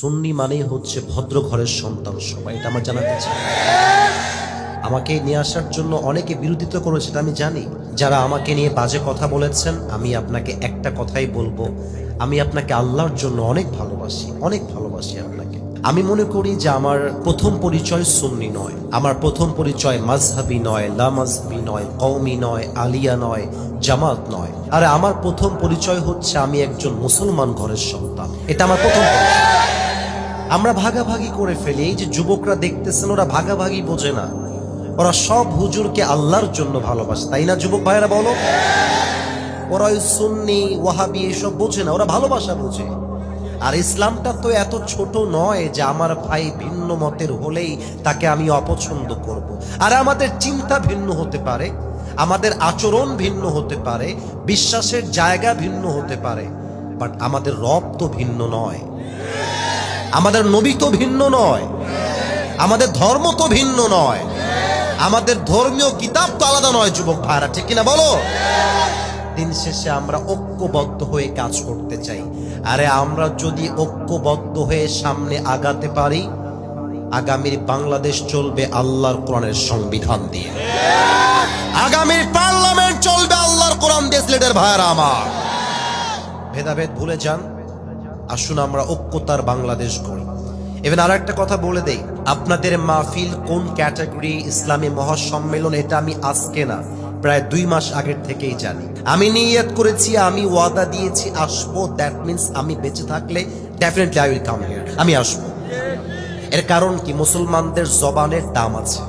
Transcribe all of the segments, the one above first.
সুন্নি মানেই হচ্ছে ভদ্র ঘরের সন্তান সবাই, এটা আমার জানাতে চাই। আমাকে নিয়ে আসার জন্য অনেকে বিরোধিতা করেছে, এটা আমি জানি। যারা আমাকে নিয়ে বাজে কথা বলেছেন, আমি আপনাকে একটা কথাই বলবো, আমি আপনাকে আল্লাহর জন্য অনেক ভালোবাসি, অনেক ভালোবাসি আপনাকে। আমি মনে করি যে আমার প্রথম পরিচয় সুন্নি নয়, আমার প্রথম পরিচয় মাযহাবি নয়, লামাযহাবি নয়, কওমি নয়, আলিয়া নয়, জামাত নয়। আরে আমার প্রথম পরিচয় হচ্ছে আমি একজন মুসলমান ঘরের সন্তান, এটা আমার প্রথম পরিচয়। আমরা ভাগাভাগি করে ফেলি। এই যে যুবকরা দেখতেছেন, ওরা ভাগাভাগি বোঝে না, ওরা সব হুজুরকে আল্লাহর জন্য ভালোবাসে, তাই না যুবক ভাইয়েরা বলো? ওরা ওই সুন্নি ওয়াহাবি এসব বোঝে না, ওরা ভালোবাসা বোঝে। আর ইসলামটা তো এত ছোট নয় যে আমার ভাই ভিন্ন মতের হলেই তাকে আমি অপছন্দ করব। আর আমাদের চিন্তা ভিন্ন হতে পারে, আমাদের আচরণ ভিন্ন হতে পারে, বিশ্বাসের জায়গা ভিন্ন হতে পারে, বাট আমাদের রব তো ভিন্ন নয়, আমাদের নবী তো ভিন্ন নয়, আমাদের ধর্ম তো ভিন্ন নয়, আমাদের ধর্মীয় কিতাব তো আলাদা নয়। যুবক ভাইরা ঠিক কিনা বলো? দিন শেষে আমরা ঐক্যবদ্ধ হয়ে কাজ করতে চাই। আরে আমরা যদি ঐক্যবদ্ধ হয়ে সামনে আগাতে পারি, আগামীর বাংলাদেশ চলবে আল্লাহর কোরআনের সংবিধান দিয়ে, আগামীর পার্লামেন্ট চলবে আল্লাহর কোরআন দিয়ে। সিলেটের ভাইরা আমার, ভেদাভেদ ভুলে যান, আসুন আমরা ঐক্যতার বাংলাদেশ করি। এবার আর একটা কথা বলে দেই, আপনাদের মাহফিল কোন ক্যাটাগরি ইসলামী মহাসম্মেলন, এটা আমি আজকে না, প্রায় 2 মাস আগের থেকেই জানি। আমি নিয়ত করেছি, আমি ওয়াদা দিয়েছি আসবো। দ্যাট মিনস আমি বেঁচে থাকলে definitely I will come here, আমি আসবো। এর কারণ কি? মুসলমানদের জবানের দাম আছে,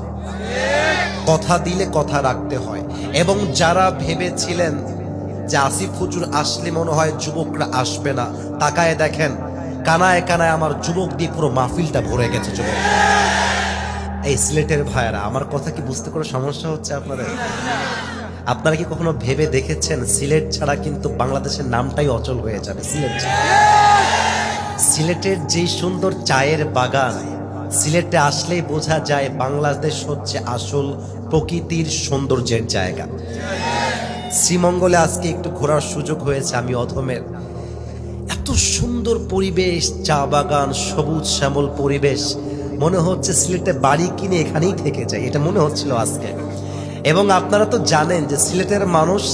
কথা দিলে কথা রাখতে হয়। এবং যারা ভেবেছিলেন যে আসিফ হুজুর আসলে মনে হয় যুবকরা আসবে না, তাকায় দেখেন কানায় কানায় আমার যুবক দিয়ে পুরো মাহফিলটা ভরে গেছে। যুবক এই সিলেটের ভাইয়েরা, আমার কথা কি বুঝতে কোনো সমস্যা হচ্ছে আপনাদের? আপনারা কি কখনো ভেবে দেখেছেন সিলেট ছাড়া কিন্তু বাংলাদেশের নামটাই অচল হয়ে যাবে? সিলেট ছাড়া সিলেটের যে সুন্দর চায়ের বাগান, সিলেটে আসলেই বোঝা যায় বাংলাদেশ হচ্ছে আসল প্রকৃতির সৌন্দর্যের জায়গা। শ্রীমঙ্গলে আজকে একটু ঘোরার সুযোগ হয়েছে, আমি অধমের। এত সুন্দর পরিবেশ, চা বাগান, সবুজ শ্যামল পরিবেশ, মনে হচ্ছে সিলেটে বাড়ি কিনে এখানেই থেকে যায়, এটা মনে হচ্ছিল আজকে। এবং আপনারা তো জানেন যে সিলেটের মানুষ,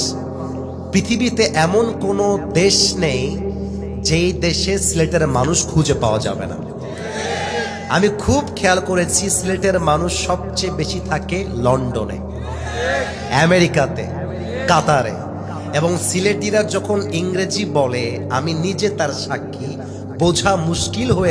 পৃথিবীতে এমন কোনো দেশ নেই যেই দেশে সিলেটের মানুষ খুঁজে পাওয়া যাবে না। আমি খুব খেয়াল করেছি, সিলেটের মানুষ সবচেয়ে বেশি থাকে লন্ডনে, আমেরিকাতে, কাতারে। এবং সিলেটিরা যখন ইংরেজি বলে, আমি নিজে তার সাক্ষী, বোঝা মুশকিল হয়ে